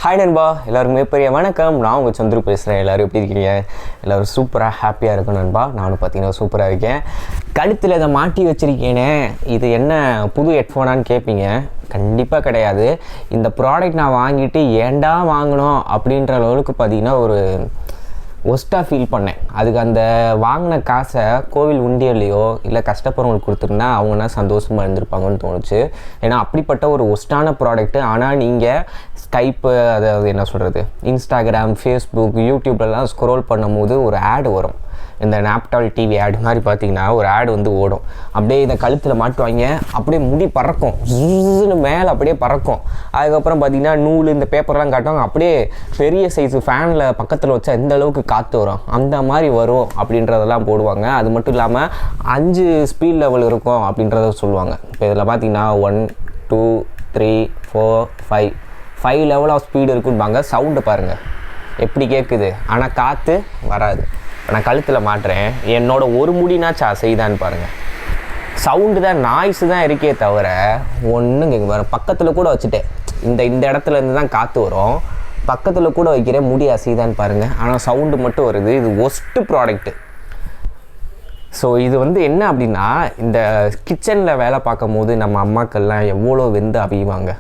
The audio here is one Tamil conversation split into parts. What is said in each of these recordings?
ஹாய் நண்பா, எல்லாருக்குமே பெரிய வணக்கம். நான் உங்கள் சந்துரு பேசுகிறேன். எல்லோரும் எப்படி இருக்கீங்க? எல்லோரும் சூப்பராக ஹாப்பியாக இருக்கும் நண்பா. நானும் பார்த்தீங்கன்னா சூப்பராக இருக்கேன். கழுத்தில் இதை மாட்டி வச்சுருக்கேனே, இது என்ன புது ஹெட்ஃபோனான்னு கேட்பீங்க. கண்டிப்பாக கிடையாது. இந்த ப்ராடக்ட் நான் வாங்கிட்டு ஏன்டா வாங்கினோம் அப்படின்ற அளவுக்கு பார்த்தீங்கன்னா ஒரு ஒஸ்ட்டாக ஃபீல் பண்ணேன். அதுக்கு அந்த வாங்கின காசை கோவில் உண்டியல்லையோ இல்லை கஷ்டப்படுறவங்களுக்கு கொடுத்துருந்தா அவங்கன்னா சந்தோஷமாக இருந்திருப்பாங்கன்னு தோணுச்சு. ஏன்னா அப்படிப்பட்ட ஒரு ஒஸ்ட்டான ப்ராடக்ட்டு. ஆனால் நீங்கள் ஸ்கைப்பு, அதாவது என்ன சொல்கிறது, இன்ஸ்டாகிராம், ஃபேஸ்புக், யூடியூப்லலாம் ஸ்க்ரோல் பண்ணும்போது ஒரு ஆடு வரும். இந்த நாப்டால் டிவி ஆடு மாதிரி பார்த்தீங்கன்னா ஒரு ஆடு வந்து ஓடும். அப்படியே இதை கழுத்தில் மாட்டுவாங்க, அப்படியே முடி பறக்கும், ஜூன்னு மேலே அப்படியே பறக்கும். அதுக்கப்புறம் பார்த்தீங்கன்னா நூல், இந்த பேப்பர்லாம் காட்டுவாங்க. அப்படியே பெரிய சைஸு ஃபேனில் பக்கத்தில் வச்சா எந்த அளவுக்கு காற்று வரும் அந்த மாதிரி வரும் அப்படின்றதெல்லாம் போடுவாங்க. அது மட்டும் இல்லாமல் 5 ஸ்பீட் லெவல் இருக்கும் அப்படின்றத சொல்லுவாங்க. இப்போ இதில் பார்த்தீங்கன்னா 1 2 3 4 5 லெவல் ஆஃப் ஸ்பீடு இருக்குன்பாங்க. சவுண்டை பாருங்கள் எப்படி கேட்குது, ஆனால் காற்று வராது. நான் கழுத்தில் மாட்டுறேன், என்னோட ஒரு முடினாச்சும் அசைதான்னு பாருங்கள். சவுண்டு தான், நாய்ஸு தான் இருக்கே தவிர ஒன்றும் கேட்க பாருங்கள். பக்கத்தில் கூட வச்சுட்டேன், இந்த இடத்துல இருந்து தான் காற்று வரும். பக்கத்தில் கூட வைக்கிறேன், முடி அசைதான்னு பாருங்கள், ஆனால் சவுண்டு மட்டும் வருது. இது ஒஸ்ட்டு ப்ராடக்ட்டு. ஸோ இது வந்து என்ன அப்படின்னா, இந்த கிச்சனில் வேலை பார்க்கும் போது நம்ம அம்மாக்கள்லாம் எவ்வளோ வெந்து அவிவாங்க.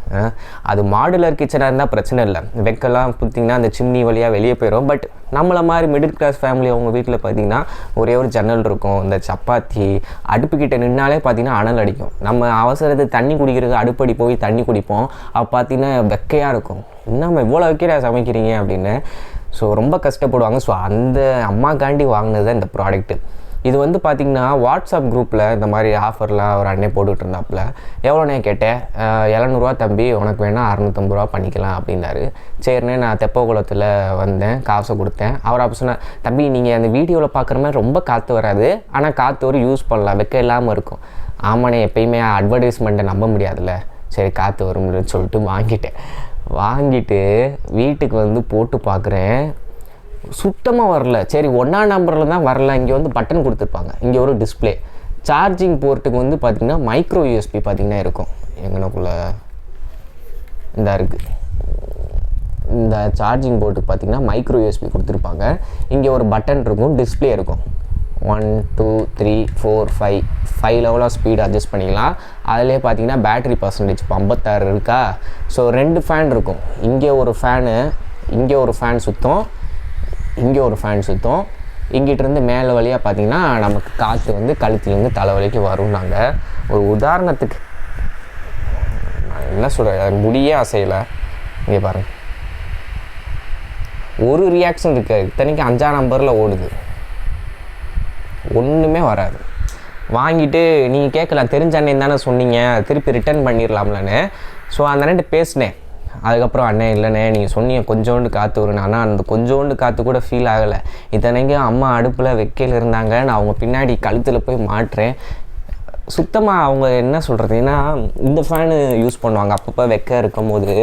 அது மாடுலர் கிச்சனாக இருந்தால் பிரச்சனை இல்லை, வெக்கெல்லாம் பார்த்திங்கன்னா அந்த சிம்னி வழியாக வெளியே போயிடும். பட் நம்மளை மாதிரி மிடில் கிளாஸ் ஃபேமிலி அவங்க வீட்டில் பார்த்திங்கன்னா ஒரே ஒரு ஜன்னல் இருக்கும். இந்த சப்பாத்தி அடுப்புக்கிட்ட நின்னாலே பார்த்திங்கன்னா அனல் அடிக்கும். நம்ம அவசரத்தை தண்ணி குடிக்கிறதுக்கு அடுப்படி போய் தண்ணி குடிப்போம். அப்போ பார்த்திங்கன்னா வெக்கையாக இருக்கும், இன்னும் இவ்வளோ வைக்கிற சமைக்கிறீங்க அப்படின்னு. ஸோ ரொம்ப கஷ்டப்படுவாங்க. ஸோ அந்த அம்மாக்காண்டி வாங்கினது தான் இந்த ப்ராடக்ட்டு. இது வந்து பார்த்திங்கன்னா வாட்ஸ்அப் குரூப்பில் இந்த மாதிரி ஆஃபர்லாம் ஒரு அண்ணே போட்டுக்கிட்டு இருந்தாப்புல. எவ்வளோண்ணே கேட்டேன், 700 தம்பி, உனக்கு வேணால் 650 பண்ணிக்கலாம் அப்படின்னாரு. சரிண்ணே, நான் தெப்பகுளத்தில் வந்தேன், காசை கொடுத்தேன். அவர் அப்போ சொன்னார், தம்பி நீங்கள் அந்த வீடியோவில் பார்க்குற மாதிரி ரொம்ப காற்று வராது, ஆனால் காற்று ஒரு யூஸ் பண்ணலாம், வெக்க இல்லாமல் இருக்கும். ஆமாண்ணே, எப்பயுமே அட்வர்டைஸ்மெண்ட்டை நம்ப முடியாதுல்ல, சரி காற்று வரும்னு சொல்லிட்டு வாங்கிட்டு வீட்டுக்கு வந்து போட்டு பார்க்குறேன், சுத்தமாக வரல. சரி 1ஆம் நம்பரில் தான் வரல. இங்கே வந்து பட்டன் கொடுத்துருப்பாங்க, இங்கே ஒரு டிஸ்பிளே. சார்ஜிங் போர்ட்டுக்கு வந்து பார்த்திங்கன்னா மைக்ரோ யூஎஸ்பி பார்த்திங்கன்னா இருக்கும். எங்கனக்குள்ளே இந்த இருக்குது, இந்த சார்ஜிங் போர்ட்டுக்கு பார்த்திங்கன்னா மைக்ரோ யூஎஸ்பி கொடுத்துருப்பாங்க. இங்கே ஒரு பட்டன் இருக்கும், டிஸ்பிளே இருக்கும். 1 2 3 4 5 லெவல் ஆஃப் ஸ்பீடு அட்ஜஸ்ட் பண்ணிக்கலாம். அதிலே பார்த்தீங்கன்னா பேட்ரி பர்சன்டேஜ் இப்போ 56 இருக்கா. ஸோ 2 ஃபேன் இருக்கும். இங்கே ஒரு ஃபேனு, இங்கே ஒரு ஃபேன் சுற்றும், இங்கே ஒரு ஃபேன் சுற்றும். இங்கிட்டிருந்து மேலே வழியாக பார்த்திங்கன்னா நமக்கு காற்று வந்து கழுத்துலேருந்து தலைவலிக்கு வரும். நாங்கள் ஒரு உதாரணத்துக்கு நான் என்ன சொல்கிறேன், முடியே அசையலை. இங்கே பாருங்கள், ஒரு ரியாக்ஷன் இருக்காது. இத்தனைக்கு 5ஆம் நம்பரில் ஓடுது, ஒன்றுமே வராது. வாங்கிட்டு நீங்கள் கேட்கலாம், தெரிஞ்ச அண்ணன் தானே சொன்னீங்க, திருப்பி ரிட்டர்ன் பண்ணிடலாம்லன்னு. ஸோ அந்த அண்ணன்ட்டு பேசினேன். அதுக்கப்புறம் அண்ணே இல்லைண்ணே, நீங்கள் சொன்னீங்க கொஞ்சோண்டு காற்று வரும்னு, ஆனால் அந்த கொஞ்சோண்டு காற்று கூட ஃபீல் ஆகலை. இத்தனைக்கும் அம்மா அடுப்பில் வெக்கையில் இருந்தாங்க, நான் அவங்க பின்னாடி கழுத்தில் போய் மாட்டுறேன். சுத்தமாக அவங்க என்ன சொல்கிறது, ஏன்னா இந்த ஃபேனு யூஸ் பண்ணுவாங்க அப்பப்போ வெக்கை இருக்கும் போது.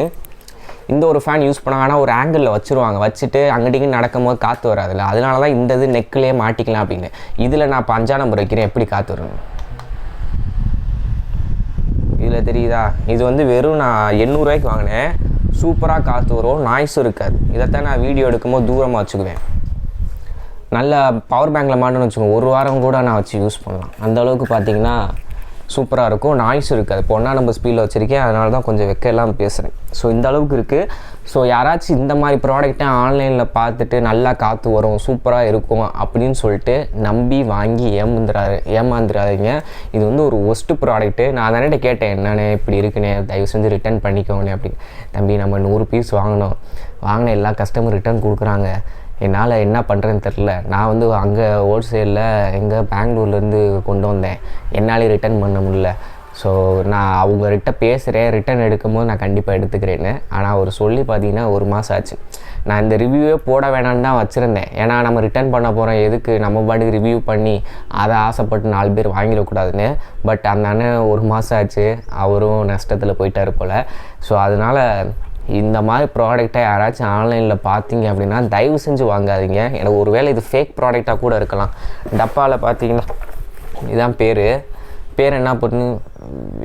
இந்த ஒரு ஃபேன் யூஸ் பண்ணாங்க, ஆனால் ஒரு ஆங்கிளில் வச்சுருவாங்க, வச்சுட்டு அங்கிட்டிங்க நடக்கும் போது காற்று வராதுல்ல. அதனால தான் இந்த இது நெக்கிலே மாட்டிக்கலாம் அப்படின்னு. இதில் நான் இப்போ 5ஆம் நம்பர் வைக்கிறேன், எப்படி காற்று வரும் இதில் தெரியுதா? இது வந்து வெறும் நான் 800 வாங்கினேன். சூப்பராக காற்று வரும், நாய்ஸும் இருக்காது. இதைத்தான் நான் வீடியோ எடுக்கும்போது தூரமாக வச்சுக்குவேன். நல்ல பவர் பேங்கில் மாட்டேன்னு வச்சுக்கோங்க, 1 வாரம் கூட நான் வச்சு யூஸ் பண்ணலாம். அந்தளவுக்கு பார்த்திங்கன்னா சூப்பராக இருக்கும், நாய்ஸும் இருக்காது. இப்போ 1ஆம் நம்பர் ஸ்பீடில் வச்சுருக்கேன், அதனால தான் கொஞ்சம் வெக்கையெல்லாம் பேசுகிறேன். ஸோ இந்த அளவுக்கு இருக்குது. ஸோ யாராச்சும் இந்த மாதிரி ப்ராடக்ட்டை ஆன்லைனில் பார்த்துட்டு நல்லா காற்று வரும், சூப்பராக இருக்கும் அப்படின்னு சொல்லிட்டு நம்பி வாங்கி ஏமாந்துடாதீங்க. இது வந்து ஒரு ஒஸ்ட்டு ப்ராடக்ட்டு. நான் அதனால கேட்டேன், என்னண்ணே இப்படி இருக்குண்ணே, தயவு செஞ்சு ரிட்டர்ன் பண்ணிக்கோங்கண்ணே அப்படின்னு. தம்பி நம்ம 100 பீஸ் வாங்கின எல்லா கஸ்டமர் ரிட்டர்ன் கொடுக்குறாங்க, என்னால் என்ன பண்ணுறேன்னு தெரில. நான் வந்து அங்கே ஹோல்சேலில் எங்கள் பெங்களூர்லேருந்து கொண்டு வந்தேன், என்னாலே ரிட்டர்ன் பண்ண முடியல. ஸோ நான் அவங்ககிட்ட பேசுகிறேன், ரிட்டன் எடுக்கும்போது நான் கண்டிப்பாக எடுத்துக்கிறேன்னு. ஆனால் அவர் சொல்லி பார்த்தீங்கன்னா 1 மாதம் ஆச்சு. நான் இந்த ரிவ்யூவே போட வேணான்னு தான் வச்சுருந்தேன். ஏன்னா நம்ம ரிட்டர்ன் பண்ண போகிறோம், எதுக்கு நம்ம பாட்டுக்கு ரிவ்யூ பண்ணி அதை ஆசைப்பட்டு 4 பேர் வாங்கிடக்கூடாதுன்னு. பட் அந்த அண்ணன் 1 மாதம் ஆச்சு, அவரும் நஷ்டத்தில் போயிட்டார் போல். ஸோ அதனால் இந்த மாதிரி ப்ராடக்டை யாராச்சும் ஆன்லைனில் பார்த்தீங்க அப்படின்னா தயவு செஞ்சு வாங்காதீங்க. எனக்கு ஒரு வேளை இது ஃபேக் ப்ராடக்டாக கூட இருக்கலாம். டப்பாவில் பார்த்தீங்கன்னா இதுதான் பேர், பேர் என்ன போட்டுன்னு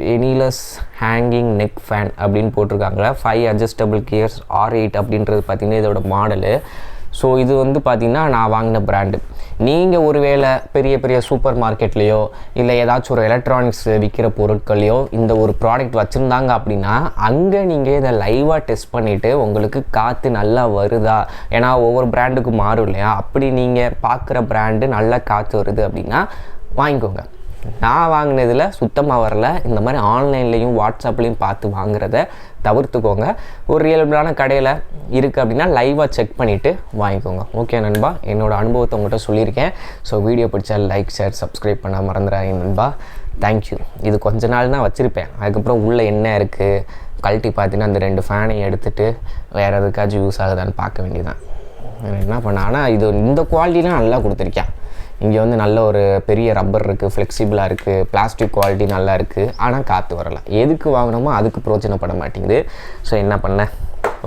வெனிலஸ் ஹேங்கிங் நெக் ஃபேன் அப்படின்னு போட்டிருக்காங்களா. 5 அட்ஜஸ்டபிள் கியர்ஸ் R8 அப்படின்றது பார்த்திங்கன்னா இதோட மாடலு. ஸோ இது வந்து பார்த்திங்கன்னா நான் வாங்கின பிராண்டு. நீங்கள் ஒரு வேளை பெரிய பெரிய சூப்பர் மார்க்கெட்லேயோ இல்லை ஏதாச்சும் ஒரு எலக்ட்ரானிக்ஸ் விற்கிற பொருட்களையோ இந்த ஒரு ப்ராடக்ட் வச்சுருந்தாங்க அப்படின்னா அங்கே நீங்கள் இதை லைவாக டெஸ்ட் பண்ணிவிட்டு உங்களுக்கு காற்று நல்லா வருதா, ஏன்னா ஒவ்வொரு பிராண்டுக்கும் மாறும் இல்லையா, அப்படி நீங்கள் பார்க்குற பிராண்டு நல்லா காற்று வருது அப்படின்னா வாங்கிக்கோங்க. நான் வாங்கினதில் சுத்தமாக வரல. இந்த மாதிரி ஆன்லைன்லேயும் வாட்ஸ்அப்லேயும் பார்த்து வாங்குறத தவிர்த்துக்கோங்க. ஒரு ரியலபிளான கடையில் இருக்குது அப்படின்னா லைவாக செக் பண்ணிவிட்டு வாங்கிக்கோங்க. ஓகே நண்பா, என்னோடய அனுபவத்தை உங்கள்கிட்ட சொல்லியிருக்கேன். ஸோ வீடியோ பிடிச்சா லைக், ஷேர், சப்ஸ்கிரைப் பண்ண மறந்துடாதீங்க நண்பா. தேங்க்யூ. இது கொஞ்ச நாள் தான் வச்சுருப்பேன். அதுக்கப்புறம் உள்ளே என்ன இருக்குது கழட்டி பார்த்தீங்கன்னா அந்த 2 ஃபேனையும் எடுத்துகிட்டு வேறு எதுக்காச்சும் யூஸ் ஆகுதான்னு பார்க்க வேண்டியதான். என்ன பண்ணேன், ஆனால் இது இந்த குவாலிட்டிலாம் நல்லா கொடுத்துருக்கேன். இங்கே வந்து நல்ல ஒரு பெரிய ரப்பர் இருக்குது, ஃப்ளெக்சிபிளாக இருக்குது, பிளாஸ்டிக் குவாலிட்டி நல்லா இருக்குது. ஆனால் காற்று வரலை. எதுக்கு வாங்கினோமோ அதுக்கு பிரோஜனப்பட மாட்டேங்குது. ஸோ என்ன பண்ணேன்.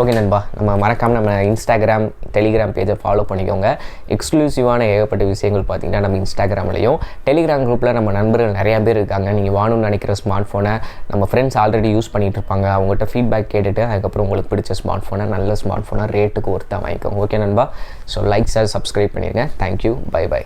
ஓகே நண்பா, நம்ம மறக்காமல் நம்ம இன்ஸ்டாகிராம், டெலிகிராம் பேஜை ஃபாலோ பண்ணிக்கோங்க. எக்ஸ்க்ளூசிவான ஏகப்பட்ட விஷயங்கள் பார்த்திங்கன்னா நம்ம இன்ஸ்டாகிராம்லையும் டெலிகிராம் குரூப்பில் நம்ம நண்பர்கள் நிறையா பேர் இருக்காங்க. நீங்கள் வாங்கணும்னு நினைக்கிற ஸ்மார்ட் ஃபோனை நம்ம ஃப்ரெண்ட்ஸ் ஆல்ரெடி யூஸ் பண்ணிகிட்டு இருப்பாங்க. அவங்ககிட்ட ஃபீட்பேக் கேட்டுட்டு அதுக்கப்புறம் உங்களுக்கு பிடிச்ச ஸ்மார்ட் ஃபோனை, நல்ல ஸ்மார்ட் ஃபோனை ரேட்டுக்கு ஒருத்தா வாங்கிக்கோங்க. ஓகே நண்பா, ஸோ லைக், ஷேர், சப்ஸ்கிரைப் பண்ணிடுங்க. Thank you, bye by.